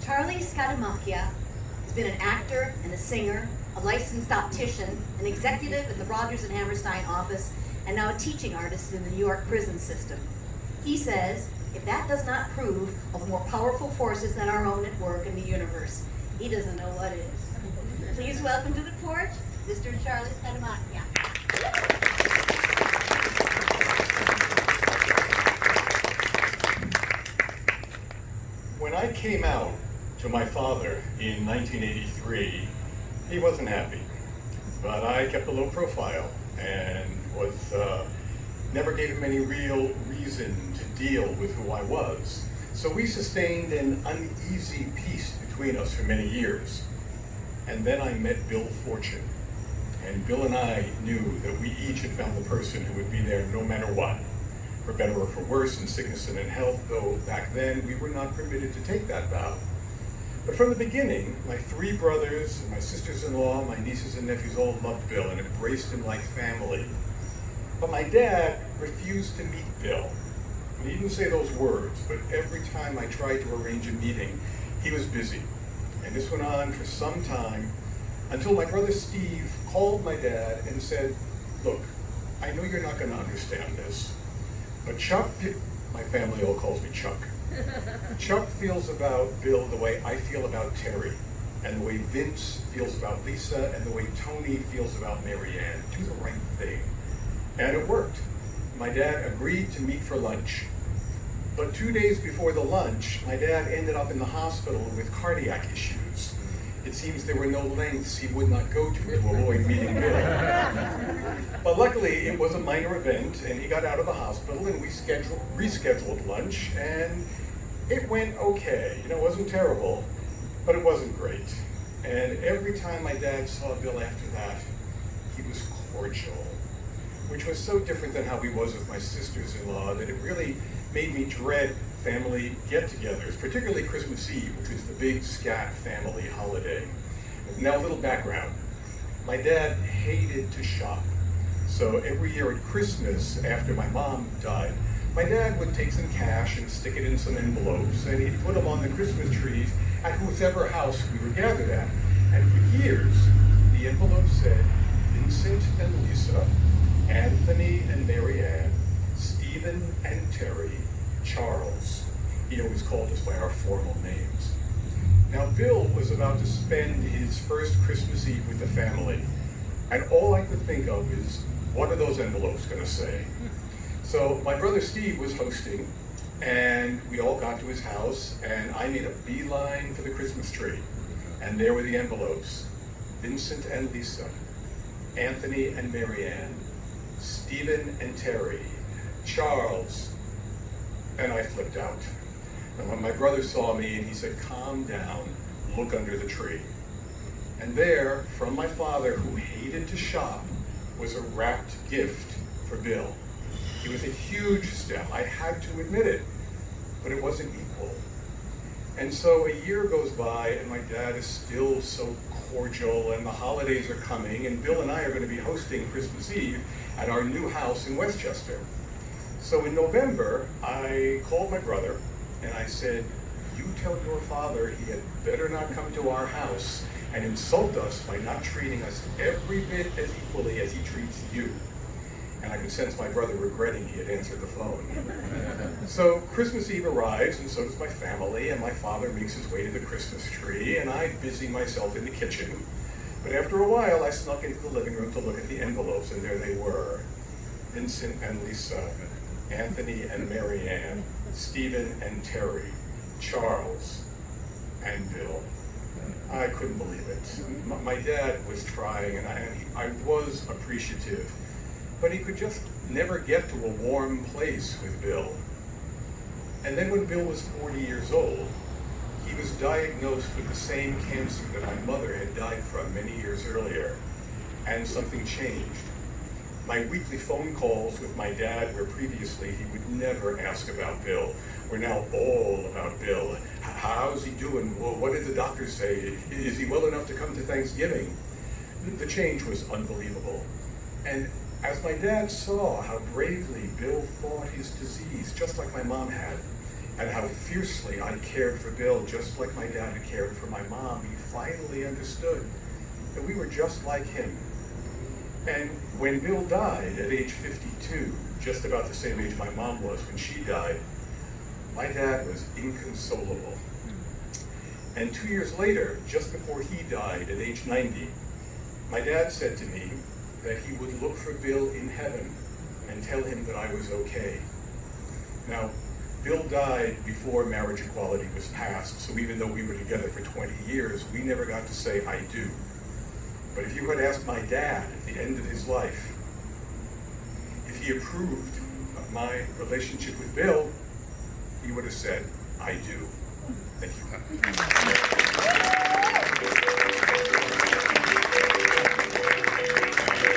Charlie Scatamacchia has been an actor and a singer, a licensed optician, an executive in the Rodgers and Hammerstein office, and now a teaching artist in the New York prison system. He says, if that does not prove of more powerful forces than our own at work in the universe, he doesn't know what is. Please welcome to the porch, Mr. Charlie Scatamacchia. When I came out to my father in 1983, he wasn't happy, but I kept a low profile and never gave him any real reason to deal with who I was. So we sustained an uneasy peace between us for many years. And then I met Bill Fortune, and Bill and I knew that we each had found the person who would be there no matter what, for better or for worse, in sickness and in health, though back then we were not permitted to take that vow. But from the beginning, my three brothers, my sisters-in-law, my nieces and nephews all loved Bill and embraced him like family. But my dad refused to meet Bill. He didn't say those words, but every time I tried to arrange a meeting, he was busy. And this went on for some time, until my brother Steve called my dad and said, look, I know you're not going to understand this, but Chuck, my family all calls me Chuck, Chuck feels about Bill the way I feel about Terry, and the way Vince feels about Lisa, and the way Tony feels about Mary Ann. Do the right thing. And it worked. My dad agreed to meet for lunch. But 2 days before the lunch, my dad ended up in the hospital with cardiac issues. It seems there were no lengths he would not go to avoid meeting Bill. But luckily, it was a minor event, and he got out of the hospital, and we rescheduled lunch, and it went okay. It wasn't terrible, but it wasn't great. And every time my dad saw Bill after that, he was cordial, which was so different than how he was with my sisters-in-law that it really made me dread family get-togethers, particularly Christmas Eve, which was the big Scat family holiday. Now, a little background. My dad hated to shop. So every year at Christmas, after my mom died, my dad would take some cash and stick it in some envelopes, and he'd put them on the Christmas trees at whoever house we were gathered at. And for years, the envelope said, Vincent and Lisa, Anthony and Mary Ann, Stephen and Terry, Charles. He always called us by our formal names. Now, Bill was about to spend his first Christmas Eve with the family, and all I could think of is, what are those envelopes going to say? So my brother Steve was hosting, and we all got to his house, and I made a beeline for the Christmas tree. And there were the envelopes. Vincent and Lisa, Anthony and Mary Ann, Stephen and Terry, Charles, and I flipped out. And when my brother saw me, and he said, calm down, look under the tree. And there, from my father, who hated to shop, was a wrapped gift for Bill. It was a huge step, I had to admit it, but it wasn't equal. And so a year goes by, and my dad is still so cordial, and the holidays are coming, and Bill and I are going to be hosting Christmas Eve at our new house in Westchester. So in November, I called my brother, and I said, you tell your father he had better not come to our house and insult us by not treating us every bit as equally as he treats you. And I could sense my brother regretting he had answered the phone. So Christmas Eve arrives, and so does my family, and my father makes his way to the Christmas tree, and I busy myself in the kitchen. But after a while, I snuck into the living room to look at the envelopes, and there they were. Vincent and Lisa, Anthony and Mary Ann, Stephen and Terry, Charles and Bill. I couldn't believe it. My dad was trying, and I was appreciative, but he could just never get to a warm place with Bill. And then when Bill was 40 years old, he was diagnosed with the same cancer that my mother had died from many years earlier, and something changed. My weekly phone calls with my dad, where previously he would never ask about Bill, were now all about Bill. How's he doing? Well, what did the doctors say? Is he well enough to come to Thanksgiving? The change was unbelievable. And as my dad saw how bravely Bill fought his disease, just like my mom had, and how fiercely I cared for Bill, just like my dad had cared for my mom, he finally understood that we were just like him. And when Bill died at age 52, just about the same age my mom was when she died, my dad was inconsolable. And 2 years later, just before he died at age 90, my dad said to me that he would look for Bill in heaven and tell him that I was okay. Now, Bill died before marriage equality was passed, so even though we were together for 20 years, we never got to say I do. But if you had asked my dad at the end of his life if he approved of my relationship with Bill, he would have said, I do. Thank you.